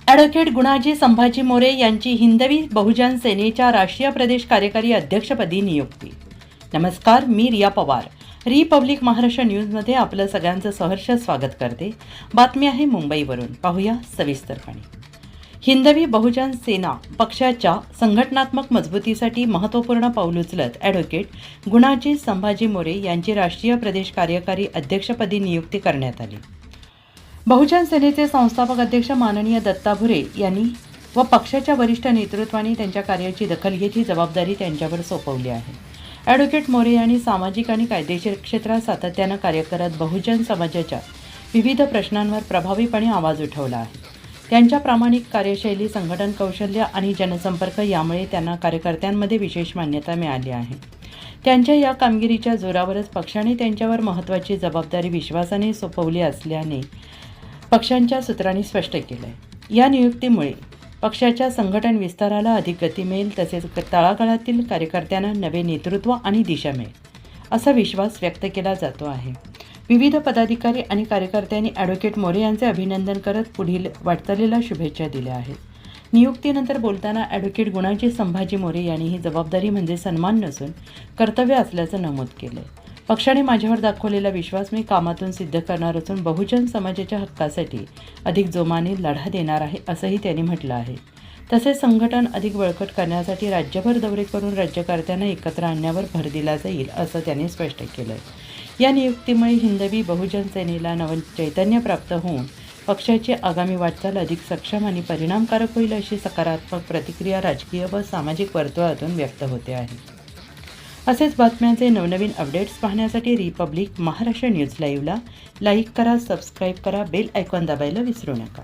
Advocate Gunaji Sambhaji More यांची हिंदवी बहुजन सेनेच्या राष्ट्रीय प्रदेश कार्यकारी अध्यक्षपदी नियुक्ती। नमस्कार, मी रिया पवार, रिपब्लिक महाराष्ट्र न्यूजमध्ये आपलं सगळ्यांचं सहर्ष स्वागत करते। बातमी आहे मुंबईवरून, पाहूया सविस्तरपणे। हिंदवी बहुजन सेना पक्षाच्या संघटनात्मक मजबूतीसाठी महत्त्वपूर्ण पाऊल उचलत ॲडव्होकेट गुणाजी संभाजी मोरे यांची राष्ट्रीय प्रदेश कार्यकारी अध्यक्षपदी नियुक्ती करण्यात आली। बहुजन सेनेचे संस्थापक अध्यक्ष माननीय दत्ता भुरे यांनी व पक्षाच्या वरिष्ठ नेतृत्वाने त्यांच्या कार्याची दखल घेत ही जबाबदारी त्यांच्यावर सोपवली आहे। ॲडव्होकेट मोरे यांनी सामाजिक आणि कायदेशीर क्षेत्रात सातत्यानं कार्य करत बहुजन समाजाच्या विविध प्रश्नांवर प्रभावीपणे आवाज उठवला आहे। त्यांच्या प्रामाणिक कार्यशैली, संघटन कौशल्य आणि जनसंपर्क यामुळे त्यांना कार्यकर्त्यांमध्ये विशेष मान्यता मिळाली आहे। त्यांच्या या कामगिरीच्या जोरावरच पक्षाने त्यांच्यावर महत्त्वाची जबाबदारी विश्वासाने सोपवली असल्याने पक्षांच्या सूत्रांनी स्पष्ट केलं आहे। या नियुक्तीमुळे पक्षाच्या संघटन विस्ताराला अधिक गती मिळेल, तसेच तळागाळातील कार्यकर्त्यांना नवे नेतृत्व आणि दिशा मिळेल असा विश्वास व्यक्त केला जातो आहे। विविध पदाधिकारी आणि कार्यकर्त्यांनी ॲडव्होकेट मोरे यांचे अभिनंदन करत पुढील वाटचालीला शुभेच्छा दिल्या आहेत। नियुक्तीनंतर बोलताना ॲडव्होकेट गुणाजी संभाजी मोरे यांनी ही जबाबदारी म्हणजे सन्मान नसून कर्तव्य असल्याचं नमूद केलं आहे। पक्षाने माझ्यावर दाखवलेला विश्वास मी कामातून सिद्ध करणार असून बहुजन समाजाच्या हक्कासाठी अधिक जोमाने लढा देणार आहे असंही त्यांनी म्हटलं आहे। तसेच संघटन अधिक बळकट करण्यासाठी राज्यभर दौरे करून राज्यकर्त्यांना एकत्र आणण्यावर भर दिला जाईल असं त्यांनी स्पष्ट केलं आहे। या नियुक्तीमुळे हिंदवी बहुजन सेनेला नवं चैतन्य प्राप्त होऊन पक्षाची आगामी वाटचाल अधिक सक्षम आणि परिणामकारक होईल अशी सकारात्मक प्रतिक्रिया राजकीय व सामाजिक वर्तुळातून व्यक्त होते आहे। असेच बातम्यांचे नवनवीन अपडेट्स पाहण्यासाठी रिपब्लिक महाराष्ट्र न्यूज लाईव्हला लाईक करा, सबस्क्राईब करा, बेल आयकॉन दाबायला विसरू नका।